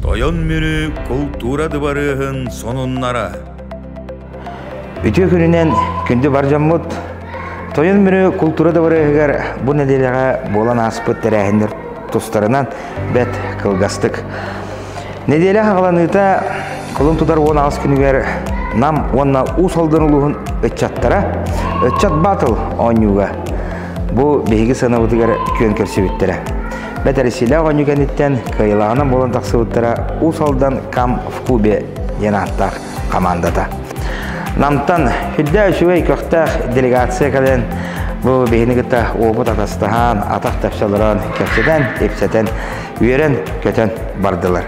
Toyon mürü kultura dıbarığın sonunlara. Ütü gününden kündü barcamut. Toyon mürü kultura dıbarığıgar bu nedeliğe bolan aspıt terehindir tustlarından bet kılgastık. Nedeliğe ağlanıda kulun tutar 16 günüger nam onna usaldan uluğun ötçattara. Ötçat batıl onyuga. Bu behigi sınavıdıgar kön körsübüttara. Beterisiyle onyuganitten kayılağına bolan taksıbıttara usaldan kam fkube yanattak komandada. Namtan hüdde şüvey köktağ delegasiya kalen bu behini gıtta oğut atastahan atak tepsalıran kökseden, epseten, üyeren köten bardılar.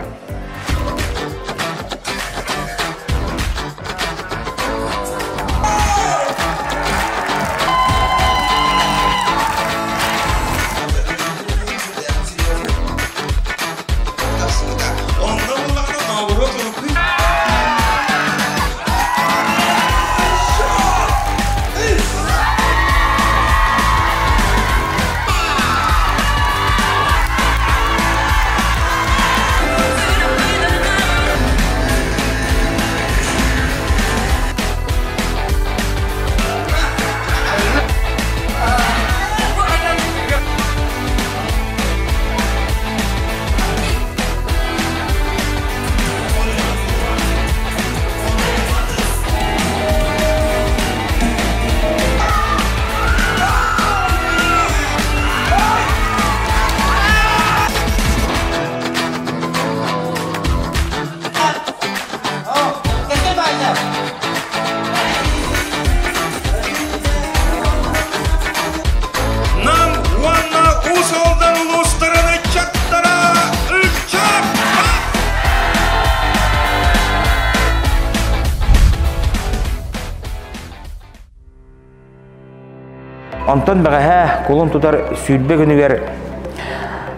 Ondan бағаға қолын тұтар сүйілбе күнігер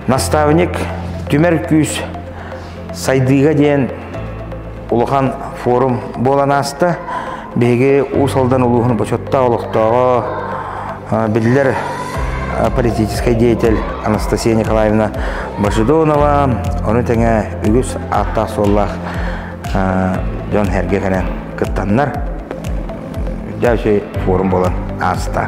наставник түмер күйіс сайдыға дейін ұлыған форум болан асты. Беге ұсалдан ұлығын бұчатта ұлықтағы білдер политический деятель Анастасия Николаевна Башидонова, оны тәңе үгіз атта соллақ жон әрге кәнен күттаннар. Дәуші форум болан асты.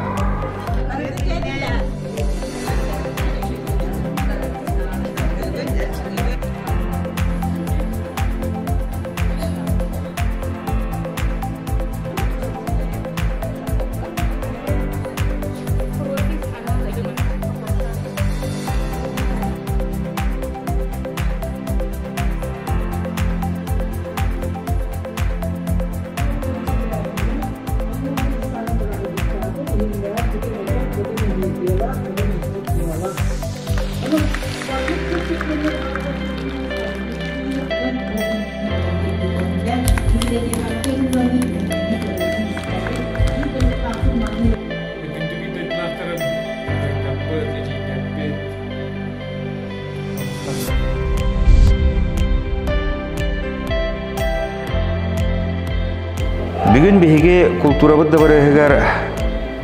Бүгін беге культурабыдды барығығар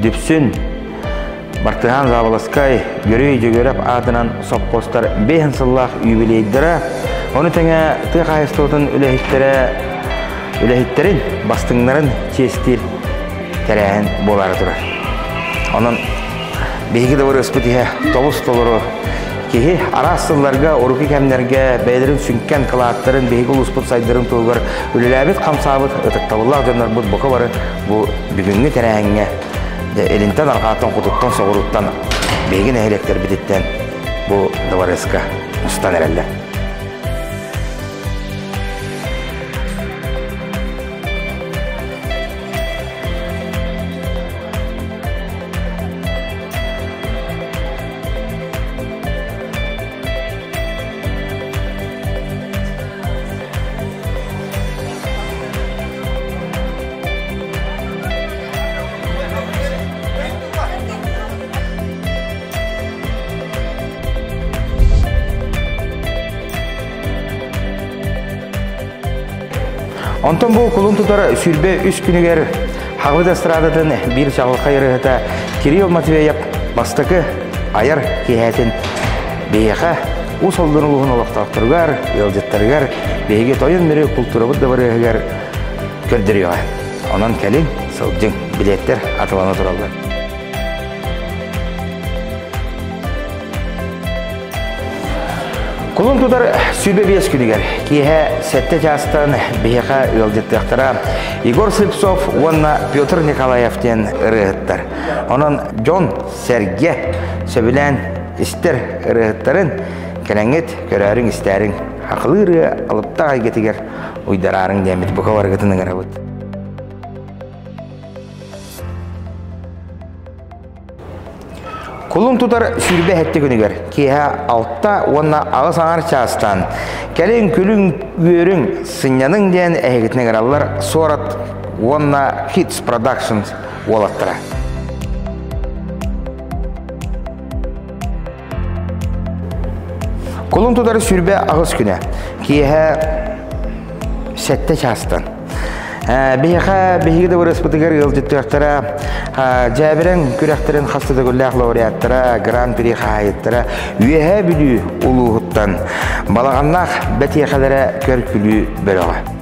дүпсін Бартыған Заволоскай görөй жөгөріп адынан сопқостар бейін сыллақ юбилейддіра. Оны тәңе тұқ айыстығын үләхеттерін бастыңларын честер тәрәйін болары тұрар. Оның беге де бары ұспытыға толыс толыры кеге арасылларға, орықы кәмдерге бәйлерін сүнкен қылаттарын беге ұлыспыт сайдырын тұғығар үліләбет қамсабыт ұтықтабыллақ жонлар бұд бұқы бары бұл бүгінгі тәрәйінге элинтен арқатын құтыттан соғыруттан бейгін әйелектер бітеттен бұл дұбарысқа ұстан әрелдер. Онтон бұл құлын тұтар сүрбе үш күнігер Хағвыд эстрадатын бір шағылқа ерігіті Кирилл Матвеев бастықы айыр кейәтін бейеға усолдун улугун олоктоктургар, ылжыттаргар, беге тойын мөрі культурабыт да барыгар көрдүрüyor. Онан келин сылжың билеттер атылана туралар. Кулун тудар сүйбе бес күнігер. Кейе сәтті жастан бейқа ылжыттықтыра Егор Слепцов, онна Петр Николаевтен ырығыттар. Онан Джон Серге сөбілен істер ырығыттарын кәләңет көрәрің істерің ақылы ырығы алыпта айгетігер ұйдарарың дәмет бұқа барғытының ырығыт. Кулун тутар сүйрбе хетті күнігер. Кейе алтта онна ағыз аңар частан. Кәлін күлін үйерің сыняның ден әйгетіне ғаралар сорат онна Hits Productions олаттыра. Кулун тутар сүйрбе ағыз күні. Кейе сәтті частан. Бейха бейгіде бір ыспытығар ылжыттықтыра, жәбірін күрәқтерін қастыды күлләқ лауреаттыра, гран-при қайыттыра, үйе білі ұлуғыттан, балағаннақ бәтеқадары көр күлі бөліға.